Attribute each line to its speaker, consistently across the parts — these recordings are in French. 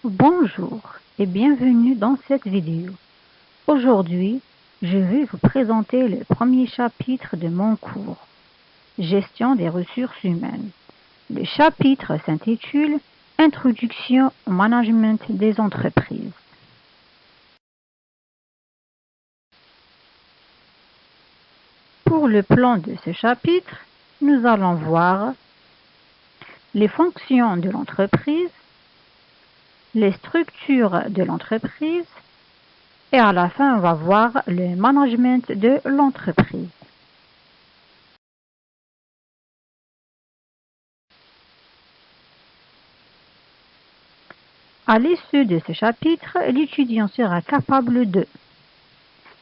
Speaker 1: Bonjour et bienvenue dans cette vidéo. Aujourd'hui, je vais vous présenter le premier chapitre de mon cours, Gestion des ressources humaines. Le chapitre s'intitule Introduction au management des entreprises. Pour le plan de ce chapitre, nous allons voir les fonctions de l'entreprise, les structures de l'entreprise et à la fin, on va voir le management de l'entreprise. À l'issue de ce chapitre, l'étudiant sera capable de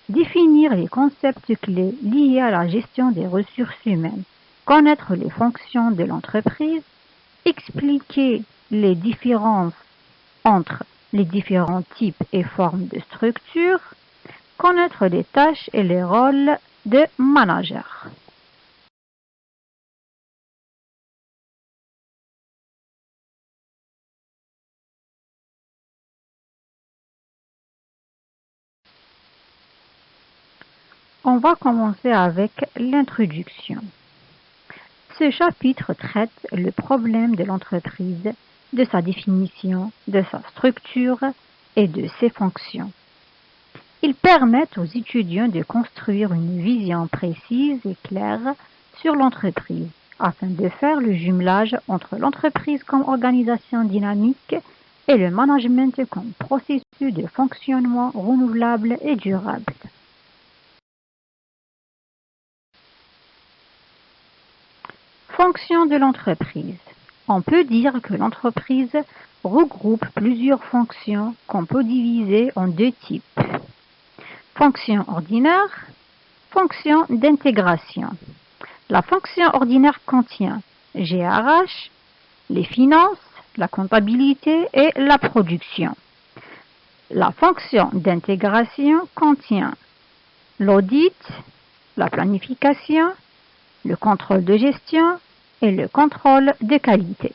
Speaker 1: définir les concepts clés liés à la gestion des ressources humaines, connaître les fonctions de l'entreprise, expliquer les différences entre les différents types et formes de structures, connaître les tâches et les rôles de manager. On va commencer avec l'introduction. Ce chapitre traite le problème de l'entreprise, de sa définition, de sa structure et de ses fonctions. Ils permettent aux étudiants de construire une vision précise et claire sur l'entreprise, afin de faire le jumelage entre l'entreprise comme organisation dynamique et le management comme processus de fonctionnement renouvelable et durable. Fonction de l'entreprise. On peut dire que l'entreprise regroupe plusieurs fonctions qu'on peut diviser en deux types. Fonction ordinaire, fonction d'intégration. La fonction ordinaire contient GRH, les finances, la comptabilité et la production. La fonction d'intégration contient l'audit, la planification, le contrôle de gestion et le contrôle de qualité.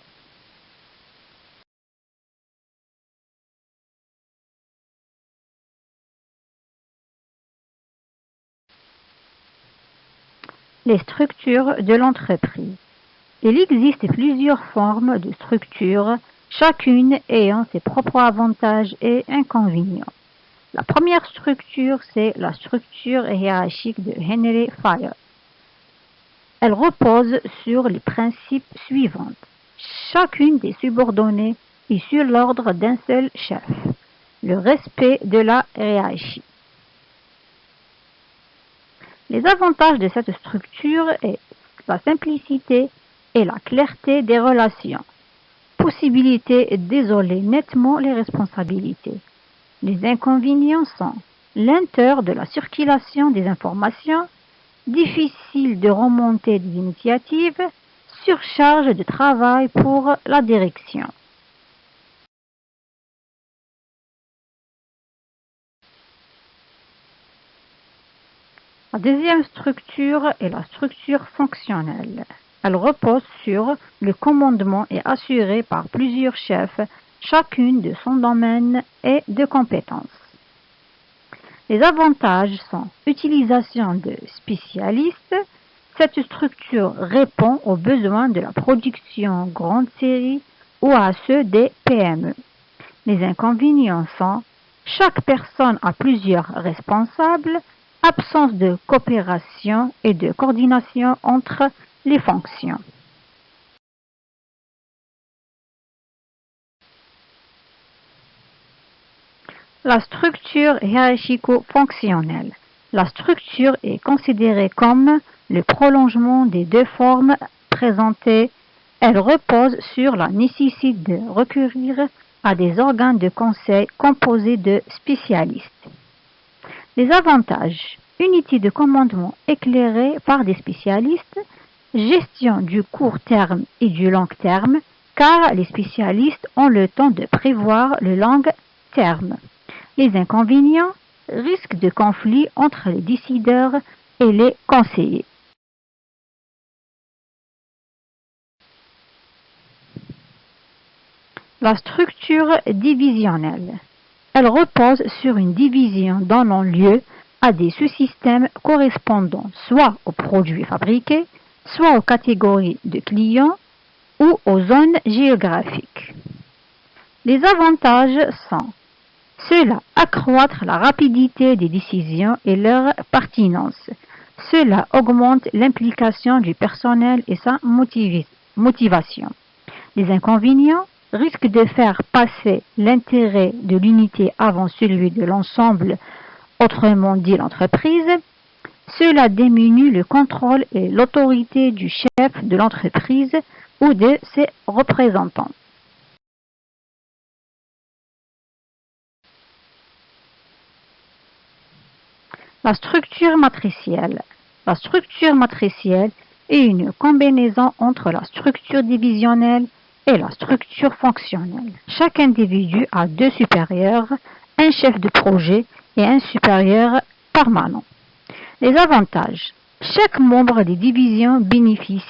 Speaker 1: Les structures de l'entreprise. Il existe plusieurs formes de structures, chacune ayant ses propres avantages et inconvénients. La première structure, c'est la structure hiérarchique de Henry Fayol. Elle repose sur les principes suivants. Chacune des subordonnées est sur l'ordre d'un seul chef. Le respect de la hiérarchie. Les avantages de cette structure est la simplicité et la clarté des relations. Possibilité d'isoler nettement les responsabilités. Les inconvénients sont lenteur de la circulation des informations, difficile de remonter des initiatives, surcharge de travail pour la direction. La deuxième structure est la structure fonctionnelle. Elle repose sur le commandement et assuré par plusieurs chefs, chacune de son domaine et de compétences. Les avantages sont utilisation de spécialistes. Cette structure répond aux besoins de la production grande série ou à ceux des PME. Les inconvénients sont chaque personne a plusieurs responsables, absence de coopération et de coordination entre les fonctions. La structure hiérarchico-fonctionnelle. La structure est considérée comme le prolongement des deux formes présentées. Elle repose sur la nécessité de recourir à des organes de conseil composés de spécialistes. Les avantages. Unité de commandement éclairée par des spécialistes, gestion du court terme et du long terme, car les spécialistes ont le temps de prévoir le long terme. Les inconvénients, risque de conflit entre les décideurs et les conseillers. La structure divisionnelle. Elle repose sur une division donnant lieu à des sous-systèmes correspondant soit aux produits fabriqués, soit aux catégories de clients ou aux zones géographiques. Les avantages sont cela accroître la rapidité des décisions et leur pertinence. Cela augmente l'implication du personnel et sa motivation. Les inconvénients risquent de faire passer l'intérêt de l'unité avant celui de l'ensemble, autrement dit l'entreprise. Cela diminue le contrôle et l'autorité du chef de l'entreprise ou de ses représentants. La structure matricielle. La structure matricielle est une combinaison entre la structure divisionnelle et la structure fonctionnelle. Chaque individu a deux supérieurs, un chef de projet et un supérieur permanent. Les avantages. Chaque membre des divisions bénéficie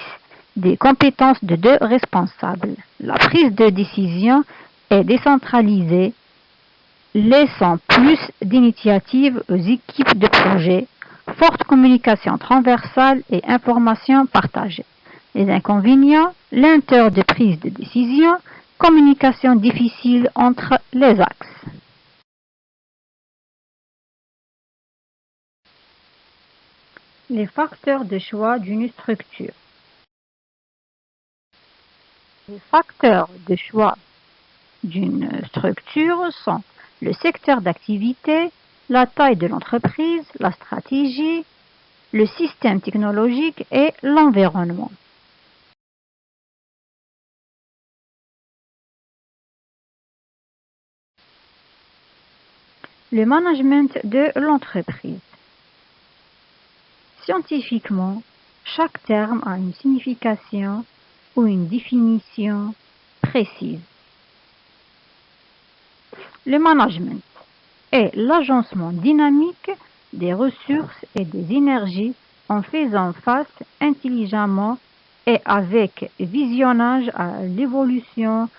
Speaker 1: des compétences de deux responsables. La prise de décision est décentralisée, laissant plus d'initiatives aux équipes de projet, forte communication transversale et information partagée. Les inconvénients, lenteur de prise de décision, communication difficile entre les axes. Les facteurs de choix d'une structure. Les facteurs de choix d'une structure sont le secteur d'activité, la taille de l'entreprise, la stratégie, le système technologique et l'environnement. Le management de l'entreprise. Scientifiquement, chaque terme a une signification ou une définition précise. Le management est l'agencement dynamique des ressources et des énergies en faisant face intelligemment et avec visionnage à l'évolution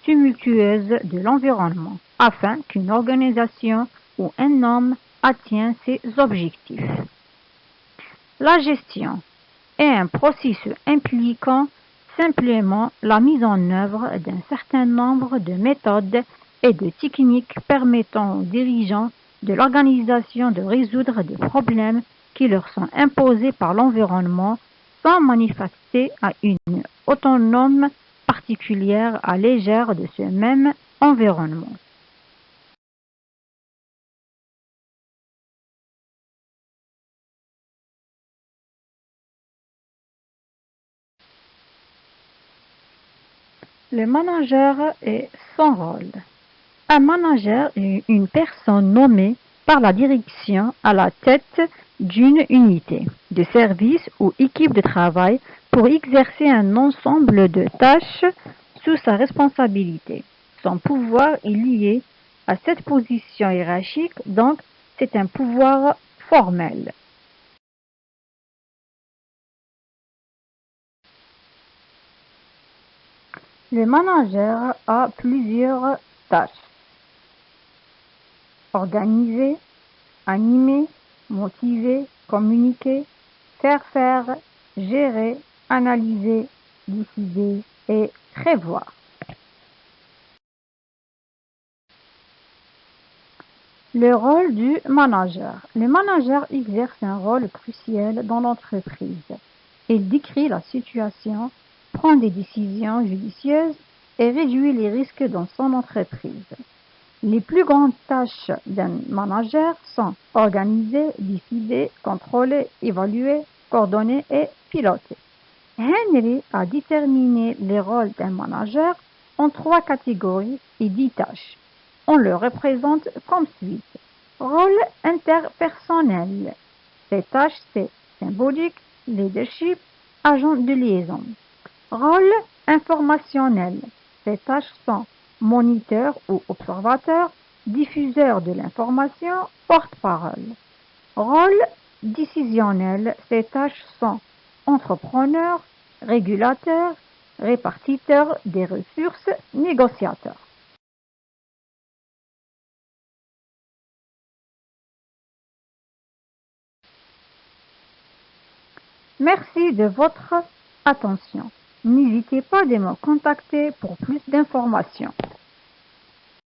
Speaker 1: tumultueuse de l'environnement afin qu'une organisation ou un homme atteigne ses objectifs. La gestion est un processus impliquant simplement la mise en œuvre d'un certain nombre de méthodes et de techniques permettant aux dirigeants de l'organisation de résoudre des problèmes qui leur sont imposés par l'environnement sans manifester à une autonome particulière à l'égard de ce même environnement. Le manager et son rôle. Un manager est une personne nommée par la direction à la tête d'une unité de service ou équipe de travail pour exercer un ensemble de tâches sous sa responsabilité. Son pouvoir est lié à cette position hiérarchique, donc c'est un pouvoir formel. Le manager a plusieurs tâches. Organiser, animer, motiver, communiquer, faire, gérer, analyser, décider et prévoir. Le rôle du manager. Le manager exerce un rôle crucial dans l'entreprise. Il décrit la situation, prend des décisions judicieuses et réduit les risques dans son entreprise. Les plus grandes tâches d'un manager sont organiser, décider, contrôler, évaluer, coordonner et piloter. Henry a déterminé les rôles d'un manager en 3 catégories et 10 tâches. On le représente comme suit. Rôle interpersonnel. Ces tâches, c'est symbolique, leadership, agent de liaison. Rôle informationnel. Ces tâches sont moniteur ou observateur, diffuseur de l'information, porte-parole. Rôle décisionnel. Ces tâches sont entrepreneur, régulateur, répartiteur des ressources, négociateur. Merci de votre attention. N'hésitez pas de me contacter pour plus d'informations.